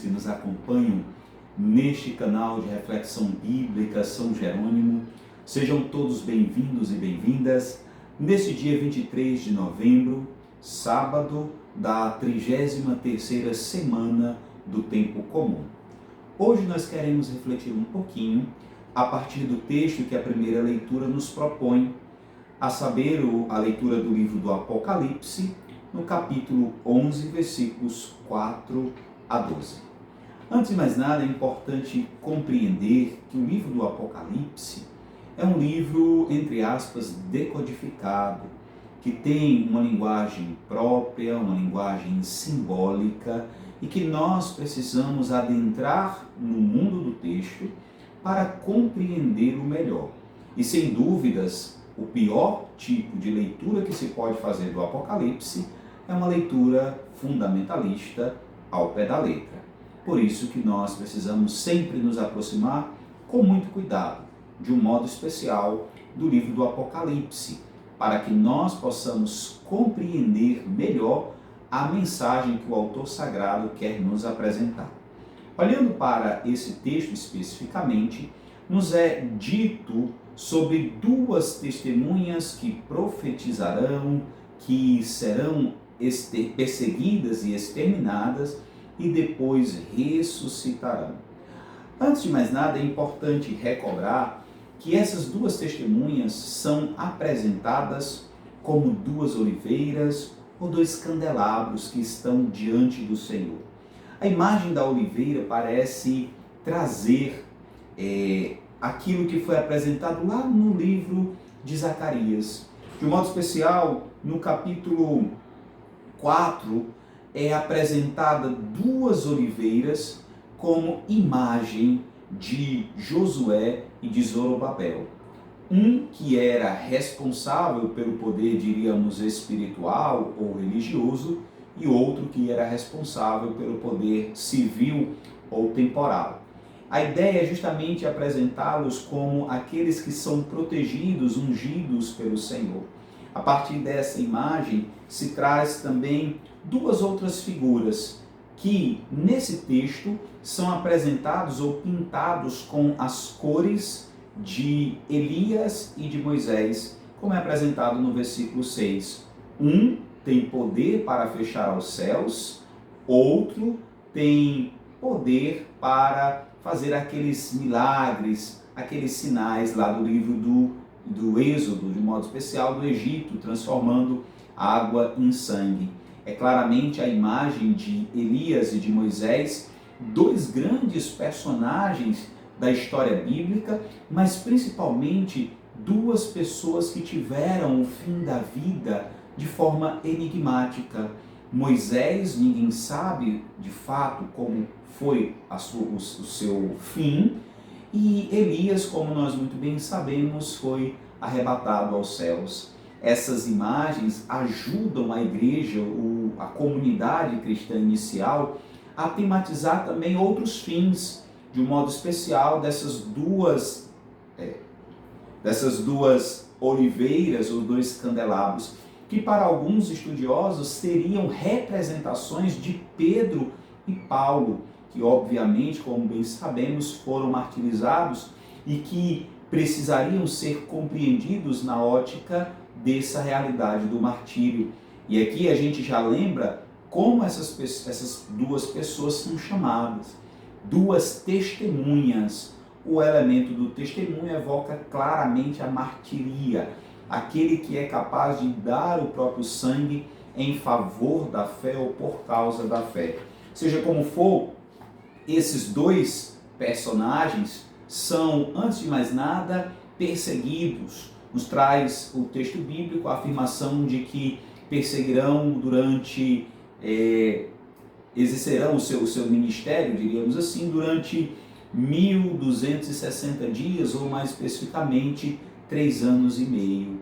que nos acompanham neste canal de reflexão bíblica São Jerônimo. Sejam todos bem-vindos e bem-vindas neste dia 23 de novembro, sábado da 33ª semana do Tempo Comum. Hoje nós queremos refletir um pouquinho a partir do texto que a primeira leitura nos propõe, a saber, a leitura do livro do Apocalipse, no capítulo 11, versículos 4 a 12. Antes de mais nada, é importante compreender que o livro do Apocalipse é um livro, entre aspas, decodificado, que tem uma linguagem própria, uma linguagem simbólica, e que nós precisamos adentrar no mundo do texto para compreendê-lo melhor. E sem dúvidas, o pior tipo de leitura que se pode fazer do Apocalipse é uma leitura fundamentalista ao pé da letra. Por isso que nós precisamos sempre nos aproximar com muito cuidado, de um modo especial, do livro do Apocalipse, para que nós possamos compreender melhor a mensagem que o autor sagrado quer nos apresentar. Olhando para esse texto especificamente, nos é dito sobre duas testemunhas que profetizarão, que serão perseguidas e exterminadas e depois ressuscitarão. Antes de mais nada, é importante recobrar que essas duas testemunhas são apresentadas como duas oliveiras ou dois candelabros que estão diante do Senhor. A imagem da oliveira parece trazer aquilo que foi apresentado lá no livro de Zacarias. De um modo especial, no capítulo 4, é apresentada duas oliveiras como imagem de Josué e de Zorobabel. Um que era responsável pelo poder, diríamos, espiritual ou religioso, e outro que era responsável pelo poder civil ou temporal. A ideia é justamente apresentá-los como aqueles que são protegidos, ungidos pelo Senhor. A partir dessa imagem se traz também duas outras figuras que, nesse texto, são apresentados ou pintados com as cores de Elias e de Moisés, como é apresentado no versículo 6. Um tem poder para fechar os céus, outro tem poder para fazer aqueles milagres, aqueles sinais lá do livro do Êxodo, de modo especial do Egito, transformando água em sangue. É claramente a imagem de Elias e de Moisés, dois grandes personagens da história bíblica, mas principalmente duas pessoas que tiveram o fim da vida de forma enigmática. Moisés, ninguém sabe de fato como foi o seu fim, e Elias, como nós muito bem sabemos, foi arrebatado aos céus. Essas imagens ajudam a igreja, a comunidade cristã inicial, a tematizar também outros fins, de um modo especial dessas duas oliveiras ou dois candelabros, que para alguns estudiosos seriam representações de Pedro e Paulo, que obviamente, como bem sabemos, foram martirizados e que precisariam ser compreendidos na ótica dessa realidade do martírio. E aqui a gente já lembra como essas duas pessoas são chamadas, duas testemunhas. O elemento do testemunho evoca claramente a martiria, aquele que é capaz de dar o próprio sangue em favor da fé ou por causa da fé. Seja como for, esses dois personagens são, antes de mais nada, perseguidos. Nos traz o texto bíblico a afirmação de que perseguirão exercerão o seu ministério, diríamos assim, durante 1260 dias, ou mais especificamente, 3 anos e meio.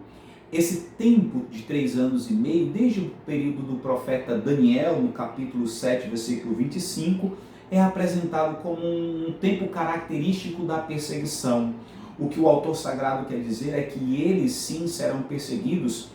Esse tempo de 3 anos e meio, desde o período do profeta Daniel, no capítulo 7, versículo 25, é apresentado como um tempo característico da perseguição. O que o autor sagrado quer dizer é que eles sim serão perseguidos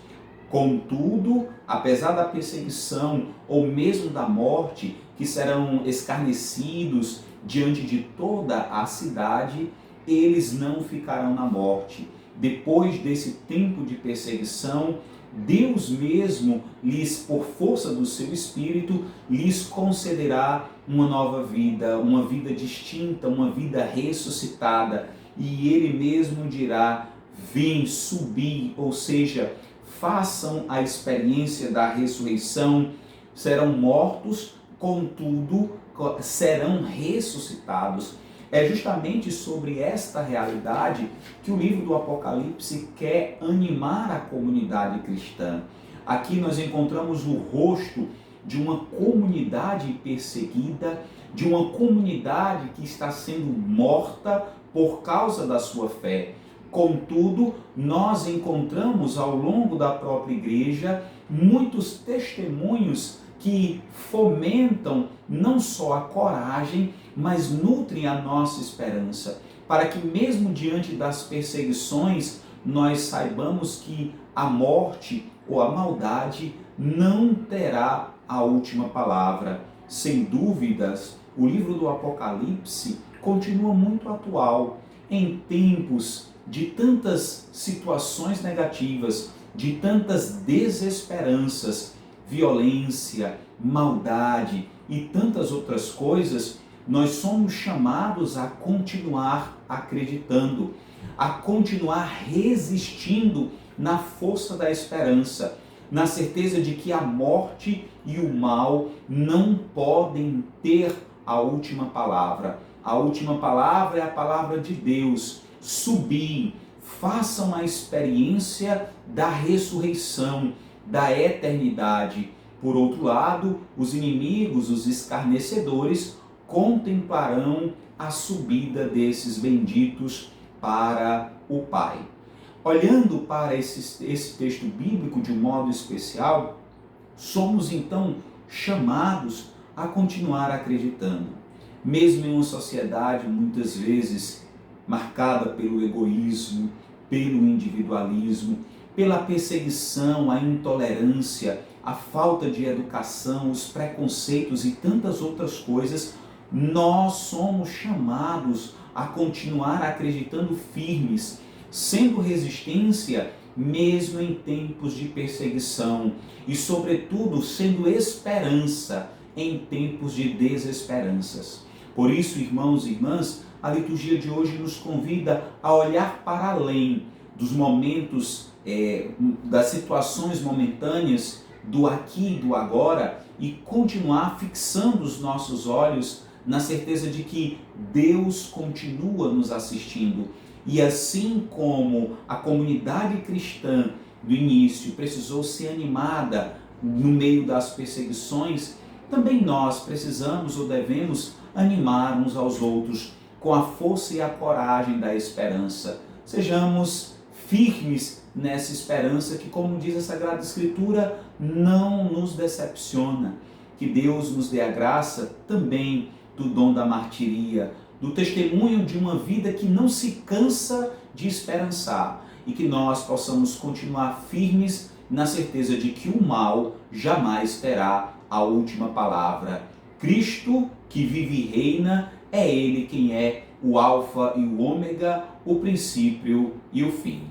Contudo, apesar da perseguição ou mesmo da morte, que serão escarnecidos diante de toda a cidade, eles não ficarão na morte. Depois desse tempo de perseguição, Deus mesmo lhes, por força do seu Espírito, lhes concederá uma nova vida, uma vida distinta, uma vida ressuscitada. E Ele mesmo dirá: vem, subi, ou seja, façam a experiência da ressurreição, serão mortos, contudo, serão ressuscitados. É justamente sobre esta realidade que o livro do Apocalipse quer animar a comunidade cristã. Aqui nós encontramos o rosto de uma comunidade perseguida, de uma comunidade que está sendo morta por causa da sua fé. Contudo, nós encontramos ao longo da própria igreja muitos testemunhos que fomentam não só a coragem, mas nutrem a nossa esperança, para que mesmo diante das perseguições, nós saibamos que a morte ou a maldade não terá a última palavra. Sem dúvidas, o livro do Apocalipse continua muito atual em tempos de tantas situações negativas, de tantas desesperanças, violência, maldade e tantas outras coisas. Nós somos chamados a continuar acreditando, a continuar resistindo na força da esperança, na certeza de que a morte e o mal não podem ter a última palavra. A última palavra é a palavra de Deus. Subi, façam a experiência da ressurreição, da eternidade. Por outro lado, os inimigos, os escarnecedores, contemplarão a subida desses benditos para o Pai. Olhando para esse texto bíblico de um modo especial, somos então chamados a continuar acreditando. Mesmo em uma sociedade muitas vezes marcada pelo egoísmo, pelo individualismo, pela perseguição, a intolerância, a falta de educação, os preconceitos e tantas outras coisas, nós somos chamados a continuar acreditando firmes, sendo resistência mesmo em tempos de perseguição e, sobretudo, sendo esperança em tempos de desesperanças. Por isso, irmãos e irmãs, a liturgia de hoje nos convida a olhar para além dos momentos, das situações momentâneas, do aqui e do agora, e continuar fixando os nossos olhos na certeza de que Deus continua nos assistindo. E assim como a comunidade cristã do início precisou ser animada no meio das perseguições, também nós precisamos ou devemos animar uns aos outros com a força e a coragem da esperança. Sejamos firmes nessa esperança que, como diz a Sagrada Escritura, não nos decepciona. Que Deus nos dê a graça também do dom da martiria, do testemunho de uma vida que não se cansa de esperançar, e que nós possamos continuar firmes na certeza de que o mal jamais terá a última palavra. Cristo, que vive e reina, é Ele quem é o Alfa e o Ômega, o princípio e o fim.